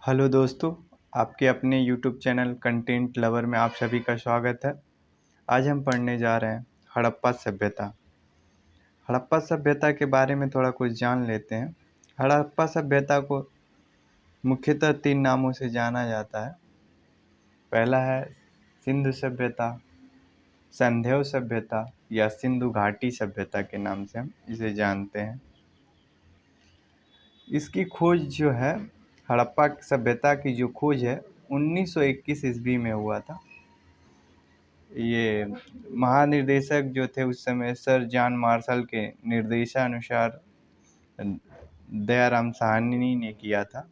Hello दोस्तों, आपके अपने यूट्यूब चैनल कंटेंट लवर में आप सभी का स्वागत है। आज हम पढ़ने जा रहे हैं हड़प्पा सभ्यता। हड़प्पा सभ्यता के बारे में थोड़ा कुछ जान लेते हैं। हड़प्पा सभ्यता को मुख्यतः 3 नामों से जाना जाता है। पहला है सिंधु सभ्यता, संध्यव सभ्यता या सिंधु घाटी सभ्यता के नाम से हम इसे जानते हैं। इसकी खोज जो है, हड़प्पा सभ्यता की जो खोज है 1921 ईस्वी में हुआ था। ये महानिर्देशक जो थे उस समय सर जॉन मार्शल के निर्देशानुसार दयाराम साहनी ने किया था।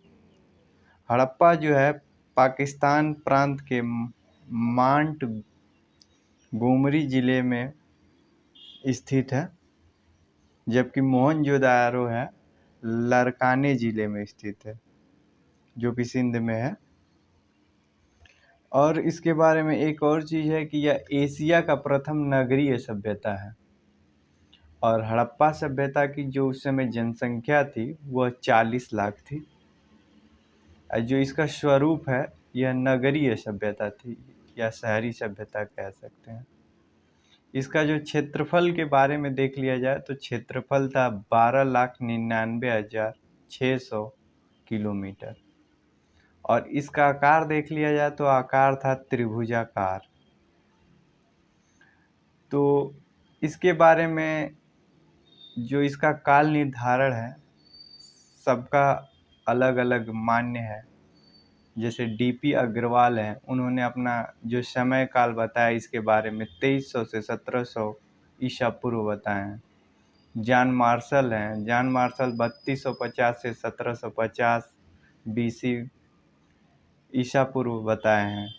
हड़प्पा जो है पाकिस्तान प्रांत के मांट गोमरी जिले में स्थित है, जबकि मोहनजोदारो है लारकाने जिले में स्थित है, जो कि सिंध में है। और इसके बारे में एक और चीज़ है कि यह एशिया का प्रथम नगरीय सभ्यता है। और हड़प्पा सभ्यता की जो उस समय जनसंख्या थी वह 40 लाख थी। जो इसका स्वरूप है यह नगरीय सभ्यता थी या शहरी सभ्यता कह सकते हैं। इसका जो क्षेत्रफल के बारे में देख लिया जाए तो क्षेत्रफल था 12,99,600 किलोमीटर। और इसका आकार देख लिया जाए तो आकार था त्रिभुजाकार। तो इसके बारे में जो इसका काल निर्धारण है सबका अलग अलग मान्य है। जैसे डीपी अग्रवाल हैं, उन्होंने अपना जो समय काल बताया इसके बारे में 2300 से 1700 ईसा पूर्व बताए हैं। जॉन मार्शल हैं, जॉन मार्शल 3250 से 1750 बीसी ईसा पूर्व बताए हैं।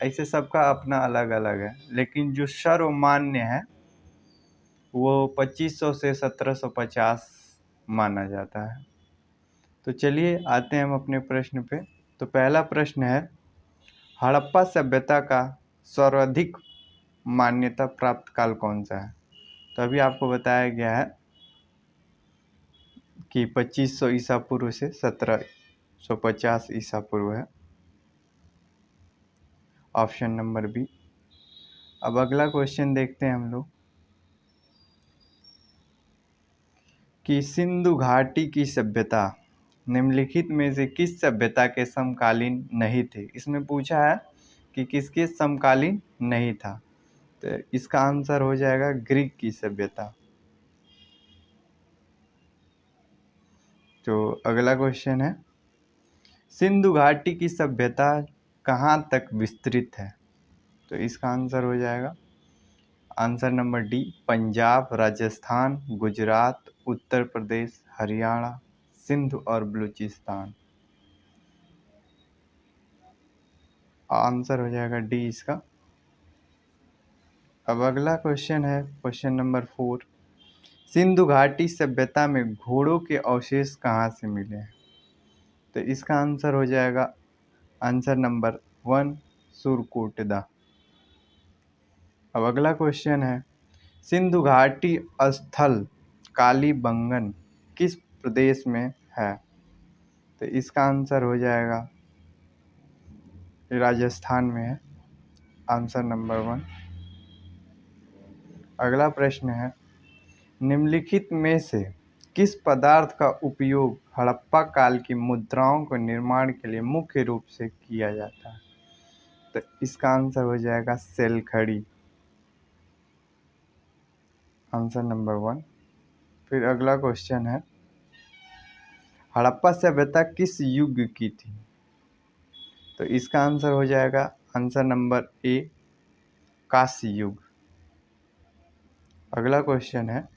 ऐसे सबका अपना अलग अलग है, लेकिन जो सर्वमान्य है वो 2500 से 1750 माना जाता है। तो चलिए आते हैं हम अपने प्रश्न पे। तो पहला प्रश्न है, हड़प्पा सभ्यता का सर्वाधिक मान्यता प्राप्त काल कौन सा है? तो अभी आपको बताया गया है कि 2500 ईसा पूर्व से 1750 ईसा पूर्व है। Option number B. अब अगला क्वेश्चन देखते हैं हम लोग कि सिंधु घाटी की सभ्यता निम्नलिखित में से किस सभ्यता के समकालीन नहीं थी? इसमें पूछा है कि किसके समकालीन नहीं था। तो इसका आंसर हो जाएगा ग्रीक की सभ्यता। तो अगला क्वेश्चन है, सिंधु घाटी की सभ्यता कहाँ तक विस्तृत है? तो इसका आंसर हो जाएगा answer number d, Punjab, Rajasthan, Gujarat, Uttar Pradesh, Haryana, Sindh और बलूचिस्तान। आंसर हो जाएगा डी इसका। अब अगला क्वेश्चन है क्वेश्चन नंबर 4, सिंधु घाटी सभ्यता में घोड़ों के अवशेष कहाँ से मिले हैं? तो इसका आंसर हो जाएगा आंसर नंबर 1, सुरकोटदा। अब अगला क्वेश्चन है, सिंधु घाटी स्थल कालीबंगन किस प्रदेश में है? तो इसका आंसर हो जाएगा राजस्थान में है, आंसर नंबर 1। अगला प्रश्न है, निम्नलिखित में से किस पदार्थ का उपयोग हड़प्पा काल की मुद्राओं के निर्माण के लिए मुख्य रूप से किया जाता है? तो इसका आंसर हो जाएगा सेलखड़ी, आंसर नंबर 1। फिर अगला क्वेश्चन है, हड़प्पा सभ्यता किस युग की थी? तो इसका आंसर हो जाएगा आंसर नंबर ए, कांस्य युग। अगला क्वेश्चन है,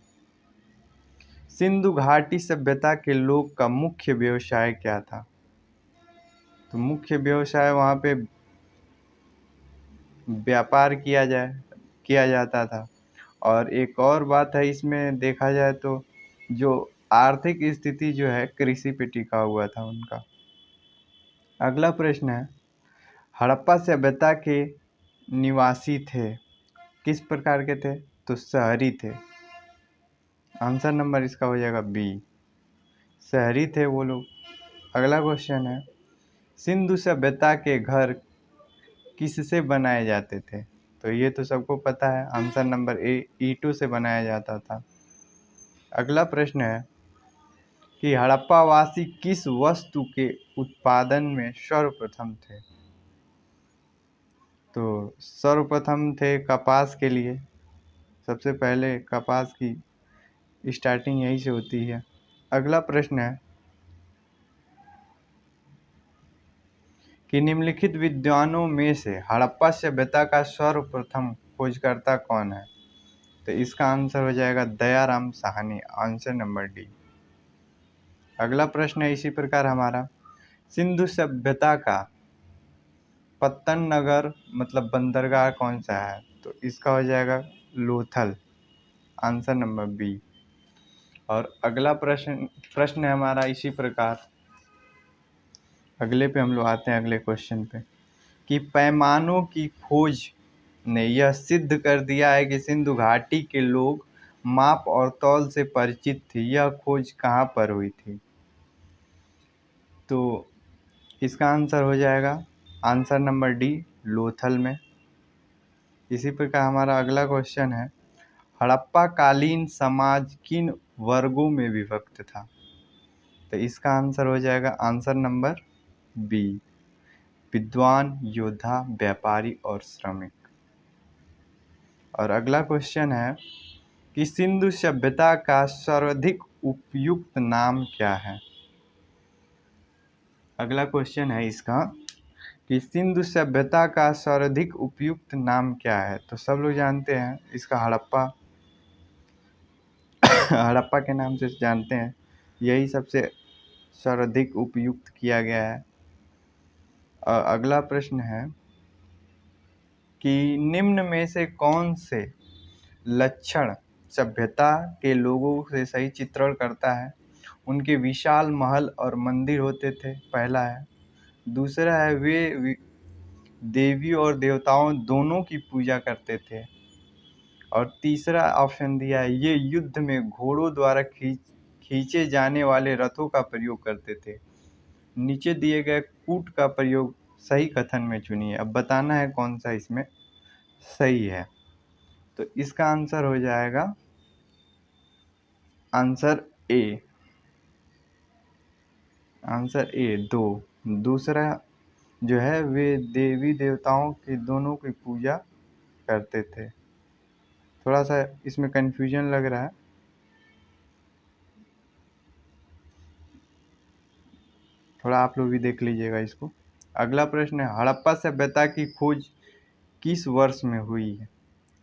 सिंधु घाटी सभ्यता के लोग का मुख्य व्यवसाय क्या था? तो मुख्य व्यवसाय वहाँ पे व्यापार किया जाता था। और एक और बात है, इसमें देखा जाए तो जो आर्थिक स्थिति जो है कृषि पे टिका हुआ था उनका। अगला प्रश्न है, हड़प्पा सभ्यता के निवासी थे किस प्रकार के थे? तो शहरी थे, आंसर नंबर इसका हो जाएगा बी, शहरी थे वो लोग। अगला क्वेश्चन है, सिंधु सभ्यता के घर किससे बनाए जाते थे? तो ये तो सबको पता है, आंसर नंबर ए ईंटों से बनाया जाता था। अगला प्रश्न है कि हड़प्पावासी किस वस्तु के उत्पादन में सर्वप्रथम थे? तो सर्वप्रथम थे कपास के लिए। सबसे पहले कपास की स्टार्टिंग यहीं से होती है। अगला प्रश्न है कि निम्नलिखित विद्वानों में से हड़प्पा सभ्यता का सर्वप्रथम खोजकर्ता कौन है? तो इसका आंसर हो जाएगा Dayaram Sahni, answer number D. अगला प्रश्न है इसी प्रकार हमारा, सिंधु सभ्यता का पत्तन नगर मतलब बंदरगाह कौन सा है? तो इसका हो जाएगा लोथल, आंसर नंबर बी। और अगला प्रश्न है हमारा इसी प्रकार, अगले पे हम लोग आते हैं अगले क्वेश्चन पे, कि पैमानों की खोज ने यह सिद्ध कर दिया है कि सिंधु घाटी के लोग माप और तौल से परिचित थे। यह खोज कहाँ पर हुई थी? तो इसका आंसर हो जाएगा आंसर नंबर डी, लोथल में। इसी प्रकार हमारा अगला क्वेश्चन है, हड़प्पा कालीन समाज किन वर्गों में विभक्त था? तो इसका आंसर हो जाएगा आंसर नंबर बी, विद्वान, योद्धा, व्यापारी और श्रमिक। और अगला क्वेश्चन है कि सिंधु सभ्यता का सर्वाधिक उपयुक्त नाम क्या है? अगला क्वेश्चन है इसका कि सिंधु सभ्यता का सर्वाधिक उपयुक्त नाम क्या है? तो सब लोग जानते हैं इसका हड़प्पा हड़प्पा के नाम से जानते हैं, यही सबसे सर्वाधिक उपयुक्त किया गया है। अगला प्रश्न है कि निम्न में से कौन से लक्षण सभ्यता के लोगों से सही चित्रण करता है? उनके विशाल महल और मंदिर होते थे, पहला है। दूसरा है वे देवी और देवताओं दोनों की पूजा करते थे। और तीसरा ऑप्शन दिया है, ये युद्ध में घोड़ों द्वारा खींचे जाने वाले रथों का प्रयोग करते थे। नीचे दिए गए कूट का प्रयोग सही कथन में चुनिए। अब बताना है कौन सा इसमें सही है। तो इसका आंसर हो जाएगा आंसर ए, आंसर ए दो। दूसरा जो है वे देवी देवताओं के दोनों की पूजा करते थे। थोड़ा सा इसमें कंफ्यूजन लग रहा है, थोड़ा आप लोग भी देख लीजिएगा इसको। अगला प्रश्न है, हड़प्पा सभ्यता की खोज किस वर्ष में हुई है?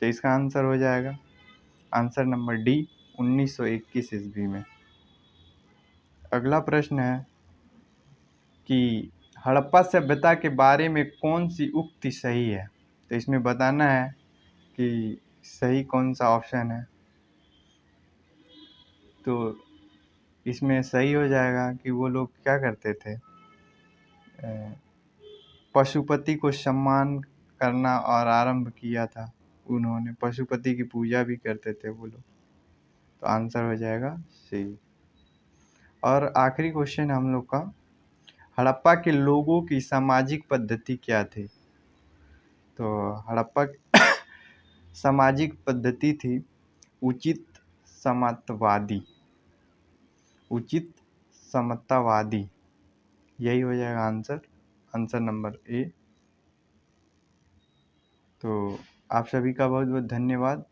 तो इसका आंसर हो जाएगा आंसर नंबर डी, 1921 ईस्वी में। अगला प्रश्न है कि हड़प्पा सभ्यता के बारे में कौन सी उक्ति सही है? तो इसमें बताना है कि सही कौन सा ऑप्शन है। तो इसमें सही हो जाएगा कि वो लोग क्या करते थे, पशुपति को सम्मान करना और आरंभ किया था उन्होंने, पशुपति की पूजा भी करते थे वो लोग। तो आंसर हो जाएगा सी। और आखिरी क्वेश्चन हम लोग का, हड़प्पा के लोगों की सामाजिक पद्धति क्या थी? तो हड़प्पा सामाजिक पद्धति थी उचित समतावादी, उचित समतावादी, यही हो जाएगा आंसर, आंसर नंबर ए। तो आप सभी का बहुत बहुत धन्यवाद।